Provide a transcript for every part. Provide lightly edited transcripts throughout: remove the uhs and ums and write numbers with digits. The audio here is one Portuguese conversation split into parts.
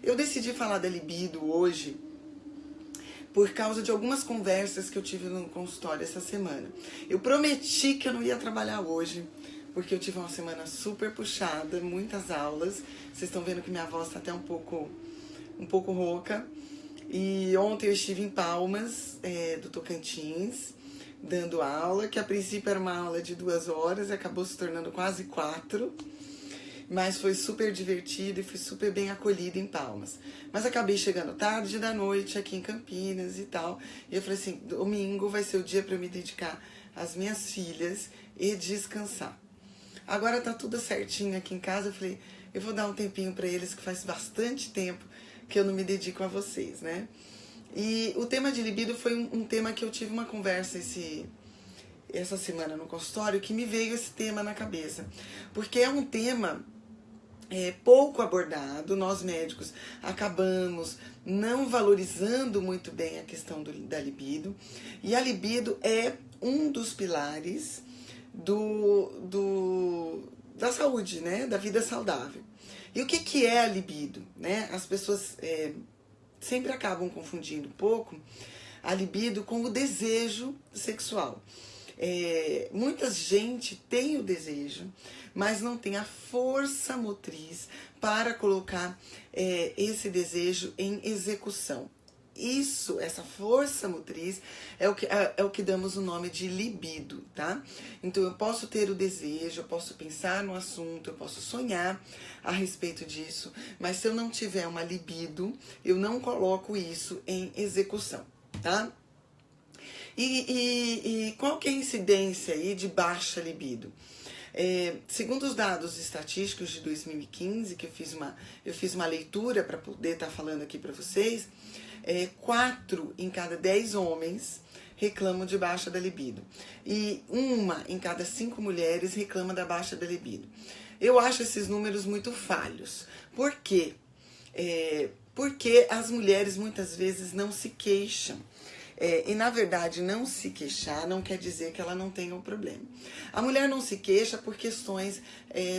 Eu decidi falar da libido hoje por causa de algumas conversas que eu tive no consultório essa semana. Eu prometi que eu não ia trabalhar hoje, porque eu tive uma semana super puxada, muitas aulas. Vocês estão vendo que minha voz está até um pouco rouca. E ontem eu estive em Palmas, do Tocantins, dando aula, que a princípio era uma aula de 2 horas e acabou se tornando quase 4. Mas foi super divertido e fui super bem acolhida em Palmas. Mas acabei chegando tarde da noite aqui em Campinas e tal. E eu falei assim, domingo vai ser o dia para eu me dedicar às minhas filhas e descansar. Agora tá tudo certinho aqui em casa. Eu falei, eu vou dar um tempinho para eles, que faz bastante tempo que eu não me dedico a vocês, né? E o tema de libido foi um tema que eu tive uma conversa essa semana no consultório, que me veio esse tema na cabeça. Porque é um tema pouco abordado. Nós médicos acabamos não valorizando muito bem a questão da libido. E a libido é um dos pilares da saúde, né? Da vida saudável. E o que é a libido, né? As pessoas sempre acabam confundindo um pouco a libido com o desejo sexual. Muita gente tem o desejo, mas não tem a força motriz para colocar esse desejo em execução. Essa força motriz é o que damos o nome de libido, tá? Então eu posso ter o desejo, eu posso pensar no assunto, eu posso sonhar a respeito disso, mas se eu não tiver uma libido, eu não coloco isso em execução, tá? E qual que é a incidência aí de baixa libido? Segundo os dados estatísticos de 2015, que eu fiz uma leitura para poder estar falando aqui para vocês, 4 em cada 10 homens reclamam de baixa da libido. E 1 em cada 5 mulheres reclama da baixa da libido. Eu acho esses números muito falhos. Por quê? Porque as mulheres muitas vezes não se queixam. E na verdade não se queixar não quer dizer que ela não tenha um problema. A mulher não se queixa por questões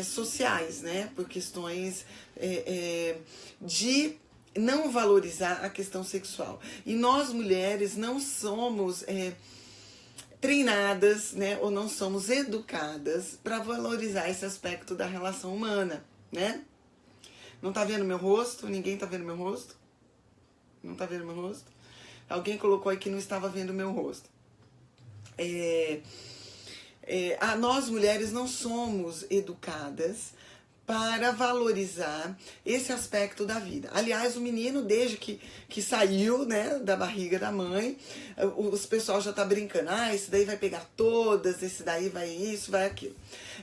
sociais, né? Por questões de não valorizar a questão sexual. E nós mulheres não somos treinadas, né? Ou não somos educadas para valorizar esse aspecto da relação humana, né? Não tá vendo meu rosto? Ninguém tá vendo meu rosto? Não tá vendo meu rosto? Alguém colocou aí que não estava vendo o meu rosto. Nós mulheres não somos educadas para valorizar esse aspecto da vida. Aliás, o menino, desde que saiu, né, da barriga da mãe, os pessoal já tá brincando. Esse daí vai pegar todas, esse daí vai isso, vai aquilo.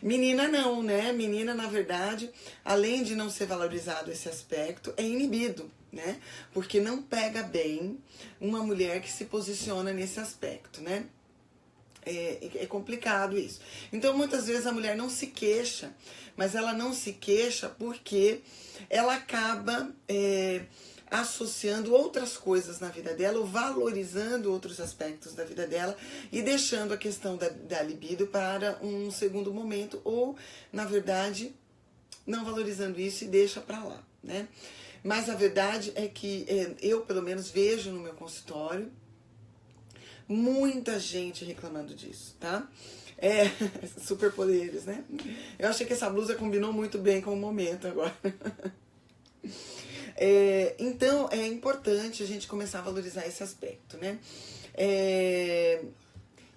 Menina não, né? Menina, na verdade, além de não ser valorizado esse aspecto, é inibido, né? Porque não pega bem uma mulher que se posiciona nesse aspecto, né? É complicado isso. Então, muitas vezes a mulher não se queixa, mas ela não se queixa porque ela acaba associando outras coisas na vida dela, ou valorizando outros aspectos da vida dela e deixando a questão da libido para um segundo momento, ou, na verdade, não valorizando isso e deixa para lá, né? Mas a verdade é que eu, pelo menos, vejo no meu consultório muita gente reclamando disso, tá? Superpoderes, né? Eu achei que essa blusa combinou muito bem com o momento agora. Então, é importante a gente começar a valorizar esse aspecto, né?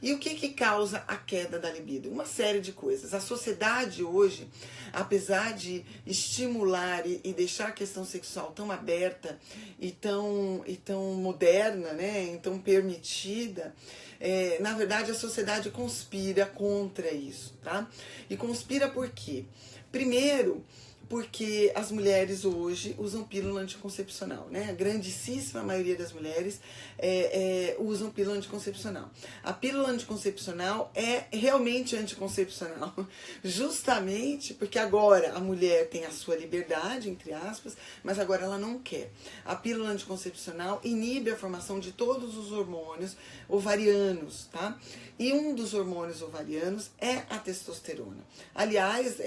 E o que causa a queda da libido? Uma série de coisas. A sociedade hoje, apesar de estimular e deixar a questão sexual tão aberta e tão moderna, né, e tão permitida, na verdade a sociedade conspira contra isso, tá? E conspira por quê? Primeiro, porque as mulheres hoje usam pílula anticoncepcional, né? A grandíssima maioria das mulheres usam pílula anticoncepcional. A pílula anticoncepcional é realmente anticoncepcional, justamente porque agora a mulher tem a sua liberdade, entre aspas, mas agora ela não quer. A pílula anticoncepcional inibe a formação de todos os hormônios ovarianos, tá? E um dos hormônios ovarianos é a testosterona. Aliás,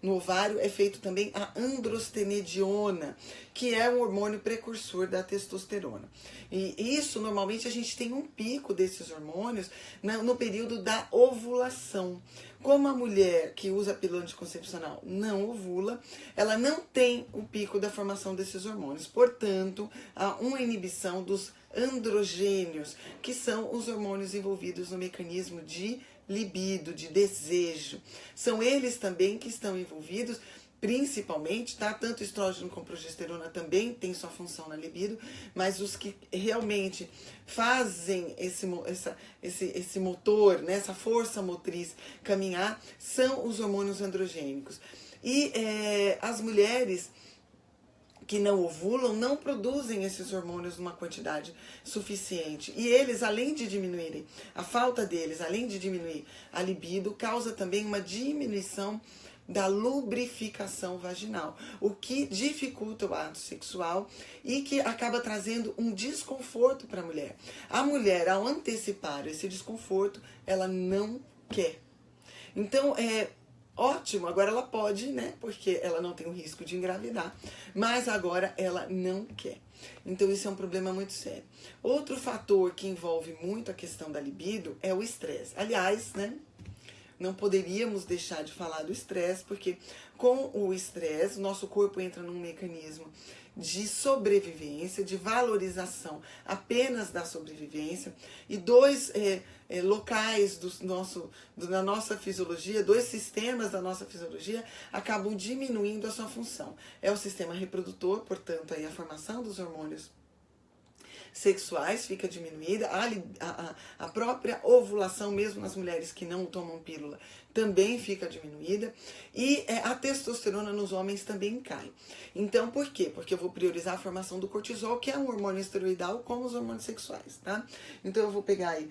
no ovário é feito também também a androstenediona, que é um hormônio precursor da testosterona. E isso, normalmente, a gente tem um pico desses hormônios no período da ovulação. Como a mulher que usa a pílula anticoncepcional não ovula, ela não tem o pico da formação desses hormônios. Portanto, há uma inibição dos androgênios, que são os hormônios envolvidos no mecanismo de libido, de desejo. São eles também que estão envolvidos principalmente, tá? Tanto estrógeno como progesterona também tem sua função na libido, mas os que realmente fazem esse motor, né, essa força motriz caminhar, são os hormônios androgênicos. E as mulheres que não ovulam não produzem esses hormônios numa quantidade suficiente. E eles, além de diminuírem, a falta deles, além de diminuir a libido, causa também uma diminuição da lubrificação vaginal, o que dificulta o ato sexual e que acaba trazendo um desconforto para a mulher. A mulher, ao antecipar esse desconforto, ela não quer. Então, ótimo, agora ela pode, né? Porque ela não tem o risco de engravidar, mas agora ela não quer. Então isso é um problema muito sério. Outro fator que envolve muito a questão da libido é o estresse. Aliás, né? Não poderíamos deixar de falar do estresse, porque com o estresse, nosso corpo entra num mecanismo de sobrevivência, de valorização apenas da sobrevivência, e dois locais da nossa fisiologia, dois sistemas da nossa fisiologia acabam diminuindo a sua função. É o sistema reprodutor, portanto, aí a formação dos hormônios sexuais fica diminuída, a própria ovulação, mesmo nas mulheres que não tomam pílula, também fica diminuída, e a testosterona nos homens também cai. Então, por quê? Porque eu vou priorizar a formação do cortisol, que é um hormônio esteroidal, como os hormônios sexuais, tá? Então, eu vou pegar aí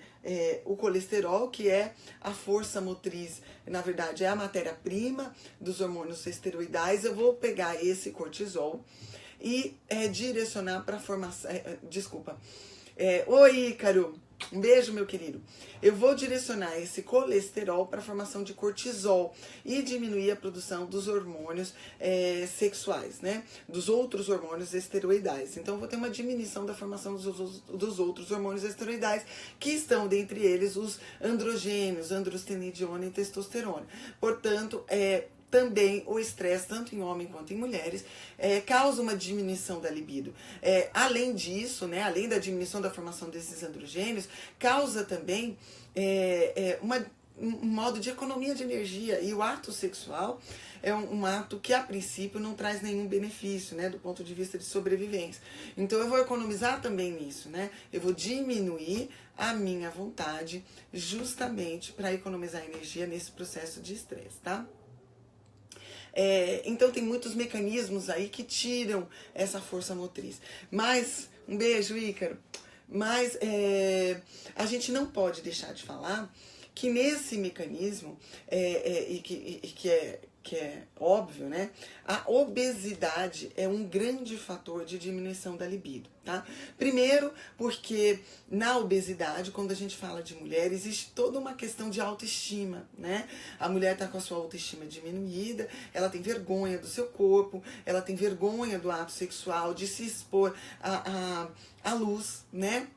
o colesterol, que é a força motriz, na verdade, é a matéria-prima dos hormônios esteroidais, eu vou pegar esse cortisol e direcionar para a formação. Oi, Ícaro, um beijo, meu querido. Eu vou direcionar esse colesterol para a formação de cortisol e diminuir a produção dos hormônios sexuais, né? Dos outros hormônios esteroidais. Então, eu vou ter uma diminuição da formação dos outros hormônios esteroidais, que estão dentre eles os androgênios, androstenediona e testosterona. Portanto, também o estresse, tanto em homem quanto em mulheres, causa uma diminuição da libido. Além disso, né, além da diminuição da formação desses androgênios, causa também um modo de economia de energia. E o ato sexual é um ato que, a princípio, não traz nenhum benefício, né, do ponto de vista de sobrevivência. Então, eu vou economizar também nisso, né? Eu vou diminuir a minha vontade justamente para economizar energia nesse processo de estresse, tá? Então tem muitos mecanismos aí que tiram essa força motriz. Mas, um beijo, Ícaro. Mas a gente não pode deixar de falar que nesse mecanismo, que é óbvio, né? A obesidade é um grande fator de diminuição da libido, tá? Primeiro, porque na obesidade, quando a gente fala de mulher, existe toda uma questão de autoestima, né? A mulher tá com a sua autoestima diminuída, ela tem vergonha do seu corpo, ela tem vergonha do ato sexual, de se expor à luz, né?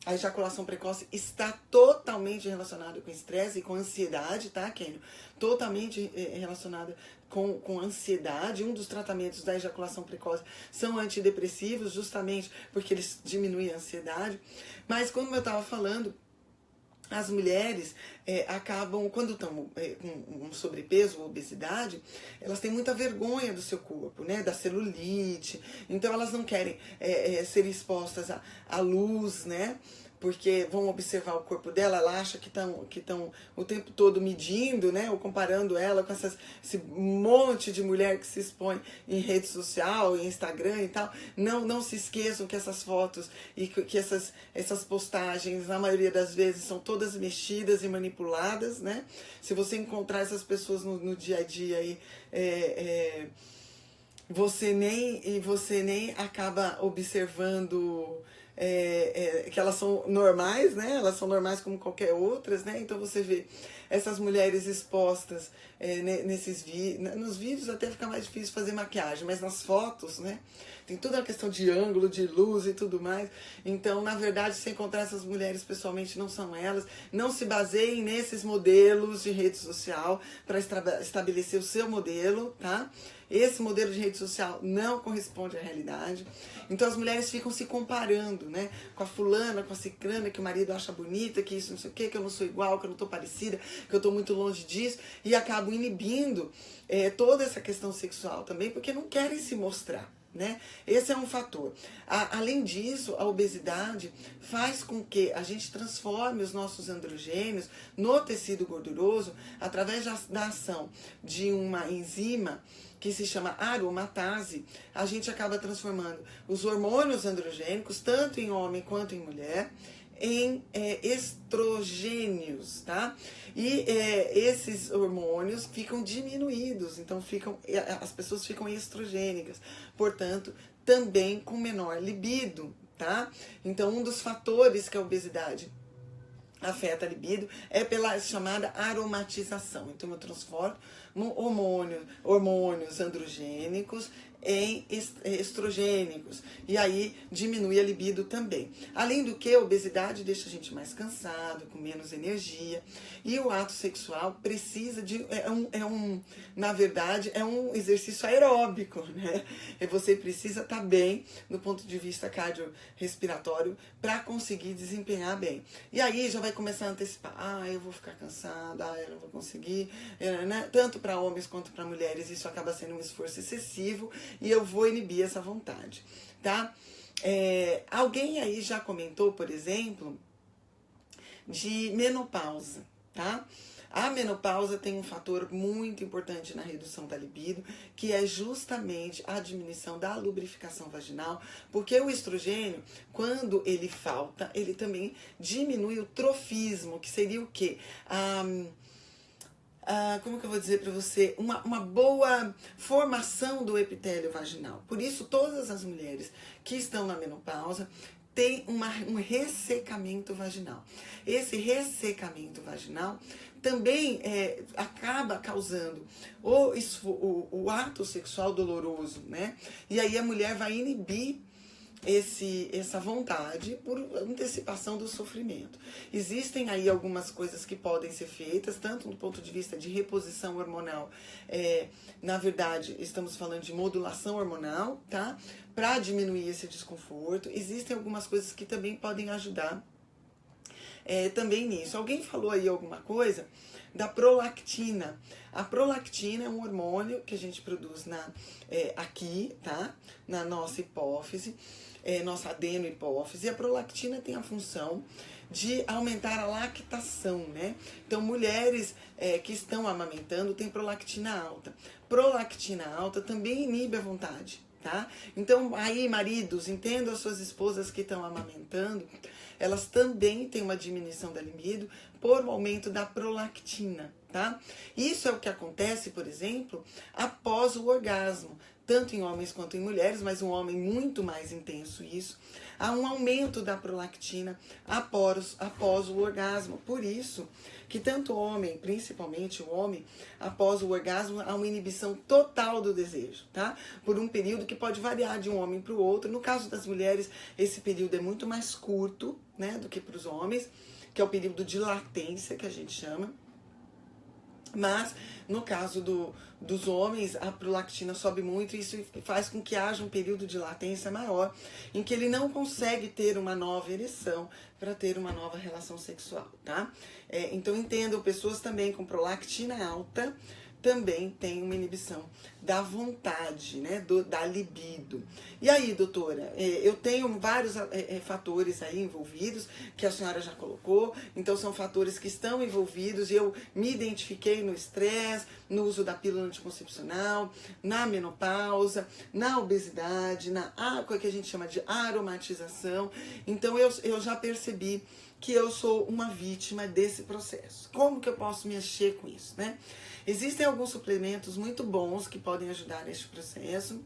A ejaculação precoce está totalmente relacionada com estresse e com ansiedade, tá, Kênio? Totalmente relacionada com ansiedade. Um dos tratamentos da ejaculação precoce são antidepressivos, justamente porque eles diminuem a ansiedade. Mas, como eu estava falando, as mulheres acabam, quando estão com um sobrepeso ou obesidade, elas têm muita vergonha do seu corpo, né? Da celulite. Então elas não querem ser expostas à luz, né? Porque vão observar o corpo dela, ela acha que estão o tempo todo medindo, né? Ou comparando ela com esse monte de mulher que se expõe em rede social, em Instagram e tal. Não se esqueçam que essas fotos e que essas postagens, na maioria das vezes, são todas mexidas e manipuladas, né? Se você encontrar essas pessoas no dia a dia aí, você nem acaba observando que elas são normais, né? Elas são normais como qualquer outras, né? Então você vê essas mulheres expostas nos vídeos até fica mais difícil fazer maquiagem, mas nas fotos, né? Tem toda a questão de ângulo, de luz e tudo mais. Então, na verdade, se encontrar essas mulheres pessoalmente, não são elas. Não se baseiem nesses modelos de rede social para estabelecer o seu modelo, tá? Esse modelo de rede social não corresponde à realidade. Então as mulheres ficam se comparando, né? Com a fulana, com a cicrana, que o marido acha bonita, que isso não sei o quê, que eu não sou igual, que eu não tô parecida, que eu tô muito longe disso. E acabam inibindo toda essa questão sexual também, porque não querem se mostrar. Né? Esse é um fator. Além disso, a obesidade faz com que a gente transforme os nossos androgênios no tecido gorduroso através da ação de uma enzima que se chama aromatase. A gente acaba transformando os hormônios androgênicos, tanto em homem quanto em mulher, em estrogênios, tá? E esses hormônios ficam diminuídos, então as pessoas ficam estrogênicas, portanto, também com menor libido, tá? Então, um dos fatores que a obesidade afeta a libido é pela chamada aromatização. Então, eu transformo hormônios androgênicos em estrogênicos. E aí diminui a libido também. Além do que, a obesidade deixa a gente mais cansado, com menos energia. E o ato sexual precisa de... na verdade, é um exercício aeróbico, né? E você precisa estar bem do ponto de vista cardiorrespiratório para conseguir desempenhar bem. E aí já vai começar a antecipar. Eu vou ficar cansada, eu não vou conseguir. Né? Tanto para homens quanto para mulheres, isso acaba sendo um esforço excessivo e eu vou inibir essa vontade, tá? Alguém aí já comentou, por exemplo, de menopausa, tá? A menopausa tem um fator muito importante na redução da libido, que é justamente a diminuição da lubrificação vaginal, porque o estrogênio, quando ele falta, ele também diminui o trofismo, que seria o quê? Como que eu vou dizer para você? Uma boa formação do epitélio vaginal. Por isso, todas as mulheres que estão na menopausa têm um ressecamento vaginal. Esse ressecamento vaginal também acaba causando o ato sexual doloroso, né? E aí a mulher vai inibir essa vontade por antecipação do sofrimento. Existem aí algumas coisas que podem ser feitas, tanto do ponto de vista de reposição hormonal, na verdade, estamos falando de modulação hormonal, tá? Para diminuir esse desconforto. Existem algumas coisas que também podem ajudar também nisso. Alguém falou aí alguma coisa da prolactina. A prolactina é um hormônio que a gente produz aqui, tá? Na nossa hipófise, nossa adenohipófise. E a prolactina tem a função de aumentar a lactação, né? Então, mulheres que estão amamentando têm prolactina alta. Prolactina alta também inibe a vontade, tá? Então, aí, maridos, entendam as suas esposas que estão amamentando, elas também têm uma diminuição da libido por um aumento da prolactina, tá? Isso é o que acontece, por exemplo, após o orgasmo, tanto em homens quanto em mulheres, mas um homem muito mais intenso isso. Há um aumento da prolactina após o orgasmo. Por isso que tanto o homem, principalmente o homem, após o orgasmo, há uma inibição total do desejo, tá? Por um período que pode variar de um homem para o outro. No caso das mulheres, esse período é muito mais curto, né, do que para os homens, que é o período de latência, que a gente chama. Mas, no caso dos homens, a prolactina sobe muito e isso faz com que haja um período de latência maior, em que ele não consegue ter uma nova ereção para ter uma nova relação sexual, tá? Então, entendam, pessoas também com prolactina alta também tem uma inibição da vontade, né, da libido. E aí, doutora, eu tenho vários fatores aí envolvidos, que a senhora já colocou, então são fatores que estão envolvidos, e eu me identifiquei no estresse, no uso da pílula anticoncepcional, na menopausa, na obesidade, que a gente chama de aromatização. Então eu já percebi que eu sou uma vítima desse processo. Como que eu posso mexer com isso, né? Existem alguns suplementos muito bons que podem ajudar neste processo.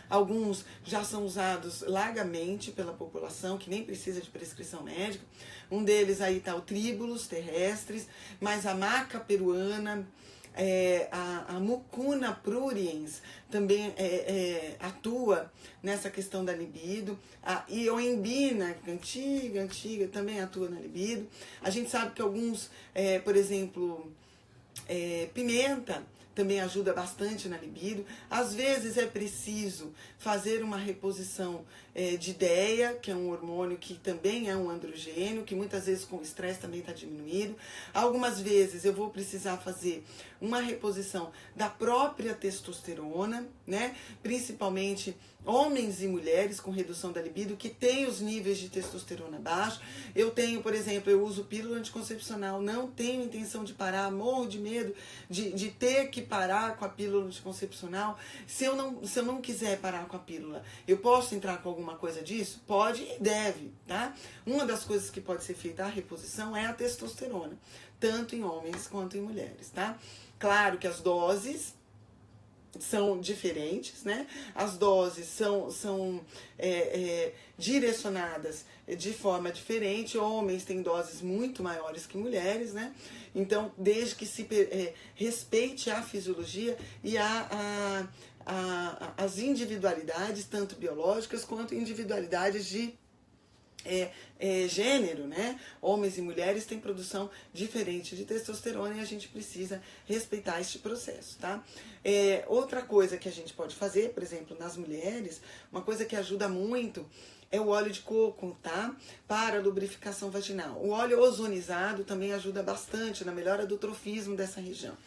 Alguns já são usados largamente pela população, que nem precisa de prescrição médica. Um deles aí tá o Tribulus terrestris, mas a maca peruana, a Mucuna pruriens também atua nessa questão da libido. A ioimbina, antiga, também atua na libido. A gente sabe que alguns, por exemplo, pimenta também ajuda bastante na libido. Às vezes é preciso fazer uma reposição de DEA, que é um hormônio que também é um androgênio, que muitas vezes com o estresse também está diminuído. Algumas vezes eu vou precisar fazer uma reposição da própria testosterona, né? Principalmente homens e mulheres com redução da libido que têm os níveis de testosterona baixos. Eu tenho, por exemplo, eu uso pílula anticoncepcional, não tenho intenção de parar, morro de medo de ter que parar com a pílula anticoncepcional. Se eu não quiser parar com a pílula, eu posso entrar com alguma coisa disso? Pode e deve, tá? Uma das coisas que pode ser feita a reposição é a testosterona, tanto em homens quanto em mulheres, tá? Claro que as doses são diferentes, né? As doses são direcionadas de forma diferente. Homens têm doses muito maiores que mulheres, né? Então, desde que se respeite a fisiologia e as individualidades, tanto biológicas quanto individualidades de gênero, né? Homens e mulheres têm produção diferente de testosterona e a gente precisa respeitar este processo, tá? Outra coisa que a gente pode fazer, por exemplo, nas mulheres, uma coisa que ajuda muito é o óleo de coco, tá? Para a lubrificação vaginal. O óleo ozonizado também ajuda bastante na melhora do trofismo dessa região.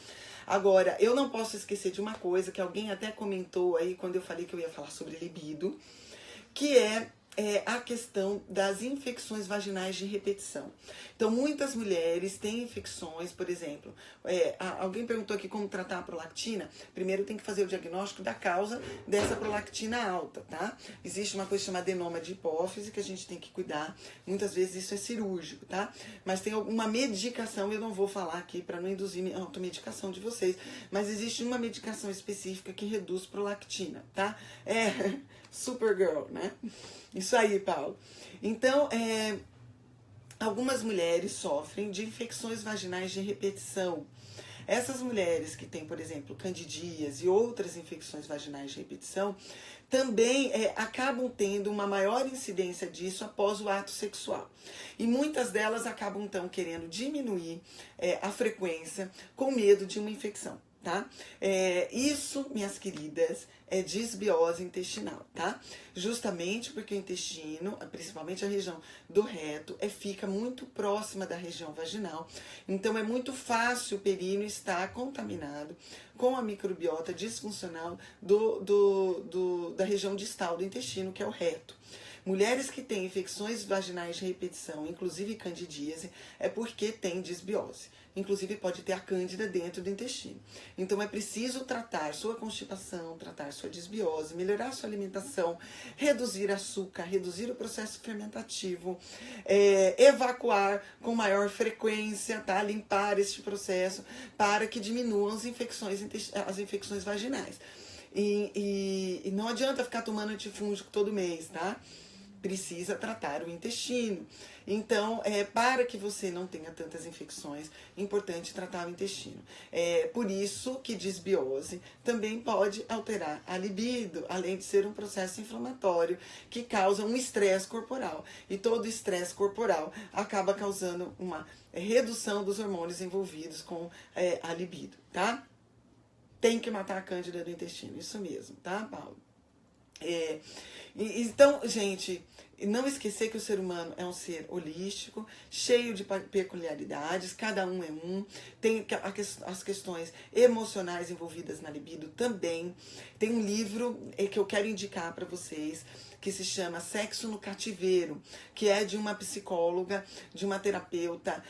Agora, eu não posso esquecer de uma coisa que alguém até comentou aí quando eu falei que eu ia falar sobre libido, que é a questão das infecções vaginais de repetição. Então, muitas mulheres têm infecções, por exemplo, alguém perguntou aqui como tratar a prolactina. Primeiro tem que fazer o diagnóstico da causa dessa prolactina alta, tá? Existe uma coisa chamada adenoma de hipófise que a gente tem que cuidar. Muitas vezes isso é cirúrgico, tá? Mas tem uma medicação, eu não vou falar aqui para não induzir a automedicação de vocês, mas existe uma medicação específica que reduz prolactina, tá? Supergirl, né? Isso aí, Paulo. Então, algumas mulheres sofrem de infecções vaginais de repetição. Essas mulheres que têm, por exemplo, candidíase e outras infecções vaginais de repetição, também acabam tendo uma maior incidência disso após o ato sexual. E muitas delas acabam, então, querendo diminuir a frequência com medo de uma infecção, tá? Isso, minhas queridas, é disbiose intestinal, tá? Justamente porque o intestino, principalmente a região do reto, fica muito próxima da região vaginal. Então é muito fácil o períneo estar contaminado com a microbiota disfuncional da região distal do intestino, que é o reto. Mulheres que têm infecções vaginais de repetição, inclusive candidíase, é porque tem disbiose. Inclusive pode ter a cândida dentro do intestino. Então é preciso tratar sua constipação, tratar sua disbiose, melhorar sua alimentação, reduzir açúcar, reduzir o processo fermentativo, evacuar com maior frequência, tá? Limpar este processo para que diminuam as infecções vaginais. E não adianta ficar tomando antifúngico todo mês, tá? Precisa tratar o intestino. Então, para que você não tenha tantas infecções, é importante tratar o intestino. Por isso que disbiose também pode alterar a libido, além de ser um processo inflamatório que causa um estresse corporal. E todo estresse corporal acaba causando uma redução dos hormônios envolvidos com a libido, tá? Tem que matar a cândida do intestino, isso mesmo, tá, Paulo? Então, gente, não esquecer que o ser humano é um ser holístico, cheio de peculiaridades, cada um é um, tem as questões emocionais envolvidas na libido também. Tem um livro que eu quero indicar para vocês, que se chama Sexo no Cativeiro, que é de uma psicóloga, de uma terapeuta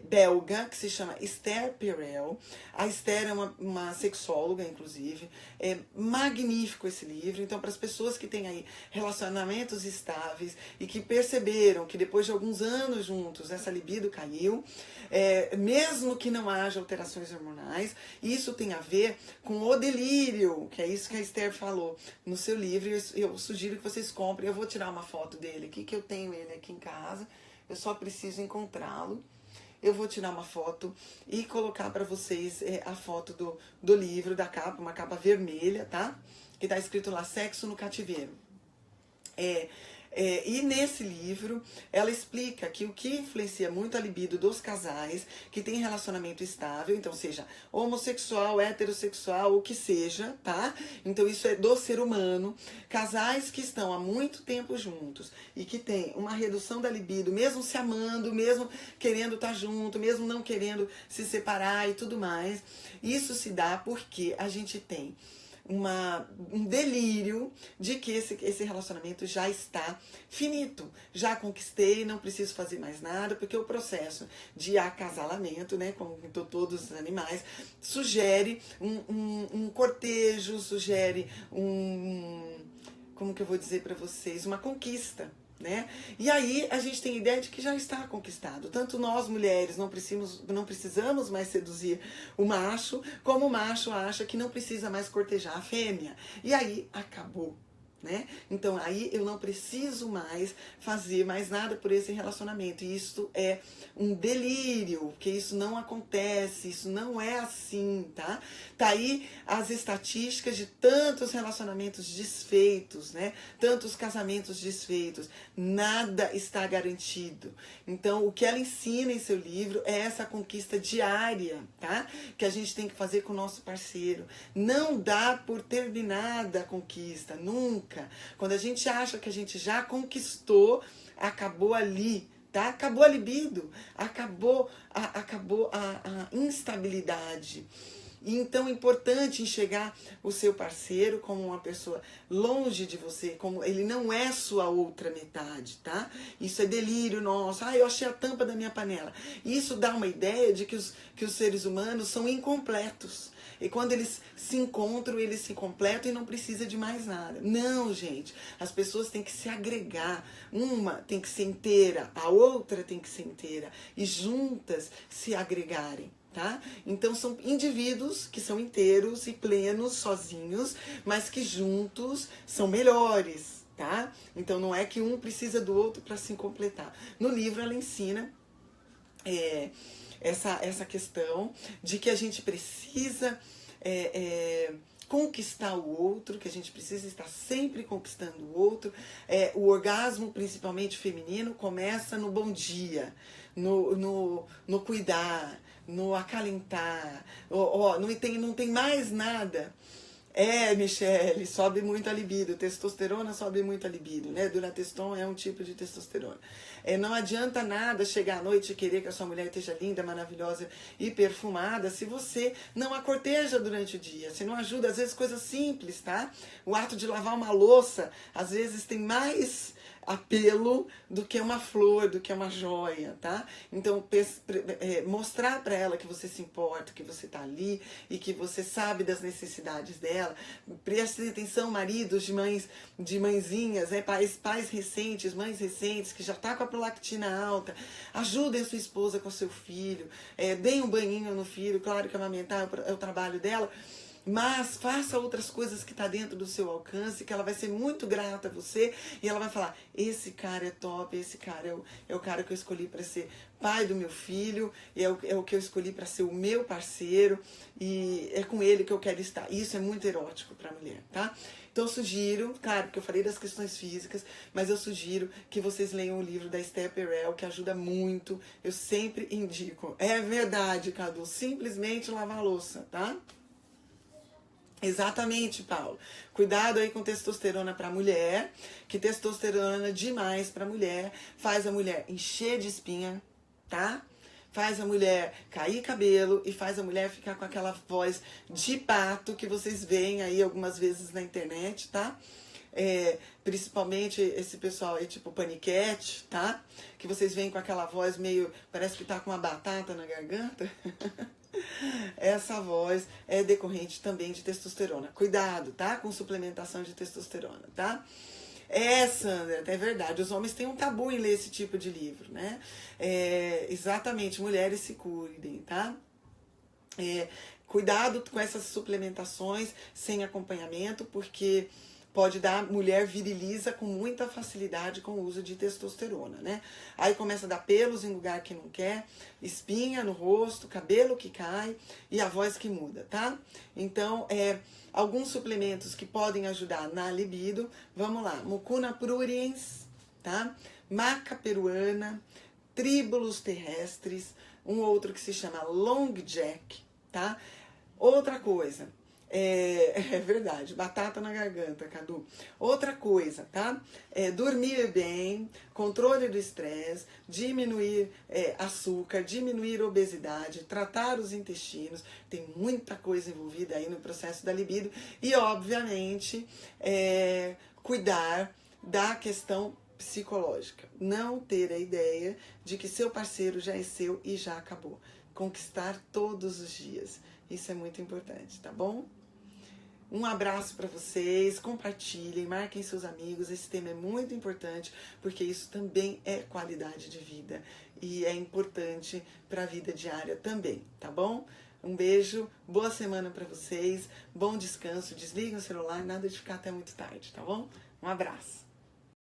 belga, que se chama Esther Perel. A Esther é uma sexóloga, inclusive. É magnífico esse livro. Então, para as pessoas que têm aí relacionamentos estáveis, saudáveis e que perceberam que depois de alguns anos juntos essa libido caiu, mesmo que não haja alterações hormonais. Isso tem a ver com o delírio, que é isso que a Esther falou no seu livro. Eu sugiro que vocês comprem. Eu vou tirar uma foto dele aqui, que eu tenho ele aqui em casa, eu só preciso encontrá-lo. Eu vou tirar uma foto e colocar para vocês a foto do livro, da capa, uma capa vermelha, tá? Que tá escrito lá, Sexo no Cativeiro. E nesse livro, ela explica que o que influencia muito a libido dos casais que tem relacionamento estável, então seja homossexual, heterossexual, o que seja, tá? Então isso é do ser humano. Casais que estão há muito tempo juntos e que tem uma redução da libido, mesmo se amando, mesmo querendo estar junto, mesmo não querendo se separar e tudo mais. Isso se dá porque a gente tem um delírio de que esse relacionamento já está finito, já conquistei, não preciso fazer mais nada, porque o processo de acasalamento, né, como todos os animais, sugere um cortejo, sugere como que eu vou dizer para vocês, uma conquista. Né? E aí a gente tem a ideia de que já está conquistado. Tanto nós, mulheres, não precisamos mais seduzir o macho, como o macho acha que não precisa mais cortejar a fêmea. E aí acabou. Né? Então aí eu não preciso mais fazer mais nada por esse relacionamento. E isso é um delírio, porque isso não acontece, isso não é assim, tá? Tá aí as estatísticas de tantos relacionamentos desfeitos, né? Tantos casamentos desfeitos. Nada está garantido. Então o que ela ensina em seu livro é essa conquista diária, tá? Que a gente tem que fazer com o nosso parceiro. Não dá por terminada a conquista, nunca. Quando a gente acha que a gente já conquistou, acabou ali, tá? Acabou a libido, acabou a instabilidade. E então é importante enxergar o seu parceiro como uma pessoa longe de você, como ele não é sua outra metade, tá? Isso é delírio nosso. Eu achei a tampa da minha panela. Isso dá uma ideia de que os seres humanos são incompletos. E quando eles se encontram, eles se completam e não precisa de mais nada. Não, gente. As pessoas têm que se agregar. Uma tem que ser inteira, a outra tem que ser inteira. E juntas se agregarem. Tá? Então são indivíduos que são inteiros e plenos, sozinhos, mas que juntos são melhores. Tá? Então não é que um precisa do outro para se completar. No livro ela ensina essa questão de que a gente precisa conquistar o outro, que a gente precisa estar sempre conquistando o outro. O orgasmo, principalmente feminino, começa no bom dia, no cuidar, no acalentar. Não tem mais nada. Michele, sobe muito a libido. Testosterona sobe muito a libido, né? Durateston é um tipo de testosterona. Não adianta nada chegar à noite e querer que a sua mulher esteja linda, maravilhosa e perfumada se você não a corteja durante o dia. Se não ajuda, às vezes coisas simples, tá? O ato de lavar uma louça, às vezes tem mais apelo do que uma flor, do que uma joia, tá? Então, mostrar para ela que você se importa, que você tá ali e que você sabe das necessidades dela. Prestem atenção, maridos de mãezinhas, pais recentes, mães recentes, que já tá com a prolactina alta. Ajudem a sua esposa com seu filho. Deem um banhinho no filho, claro que amamentar é o trabalho dela. Mas faça outras coisas que está dentro do seu alcance, que ela vai ser muito grata a você e ela vai falar, esse cara é top, esse cara é o cara que eu escolhi para ser pai do meu filho, é o que eu escolhi para ser o meu parceiro e é com ele que eu quero estar. Isso é muito erótico para a mulher, tá? Então eu sugiro, claro, porque eu falei das questões físicas, mas eu sugiro que vocês leiam o livro da Esther Perel, que ajuda muito, eu sempre indico. É verdade, Cadu, simplesmente lavar a louça, tá? Exatamente, Paulo. Cuidado aí com testosterona para mulher, que testosterona demais para mulher faz a mulher encher de espinha, tá? Faz a mulher cair cabelo e faz a mulher ficar com aquela voz de pato que vocês veem aí algumas vezes na internet, tá? Principalmente esse pessoal aí tipo paniquete, tá? Que vocês veem com aquela voz meio, parece que tá com uma batata na garganta. Essa voz é decorrente também de testosterona. Cuidado, tá? Com suplementação de testosterona, tá? Sandra, é verdade. Os homens têm um tabu em ler esse tipo de livro, né? Exatamente, mulheres se cuidem, tá? Cuidado com essas suplementações sem acompanhamento, porque pode dar, mulher viriliza com muita facilidade com o uso de testosterona, né? Aí começa a dar pelos em lugar que não quer, espinha no rosto, cabelo que cai e a voz que muda, tá? Então, alguns suplementos que podem ajudar na libido, vamos lá, Mucuna pruriens, tá? Maca peruana, tríbulos terrestres, um outro que se chama long jack, tá? Outra coisa, é verdade, batata na garganta, Cadu. Outra coisa, tá? Dormir bem, controle do estresse, diminuir açúcar, diminuir obesidade, tratar os intestinos. Tem muita coisa envolvida aí no processo da libido. E, obviamente, cuidar da questão psicológica. Não ter a ideia de que seu parceiro já é seu e já acabou. Conquistar todos os dias. Isso é muito importante, tá bom? Um abraço para vocês, compartilhem, marquem seus amigos. Esse tema é muito importante porque isso também é qualidade de vida e é importante para a vida diária também, tá bom? Um beijo, boa semana para vocês, bom descanso, desliguem o celular, nada de ficar até muito tarde, tá bom? Um abraço.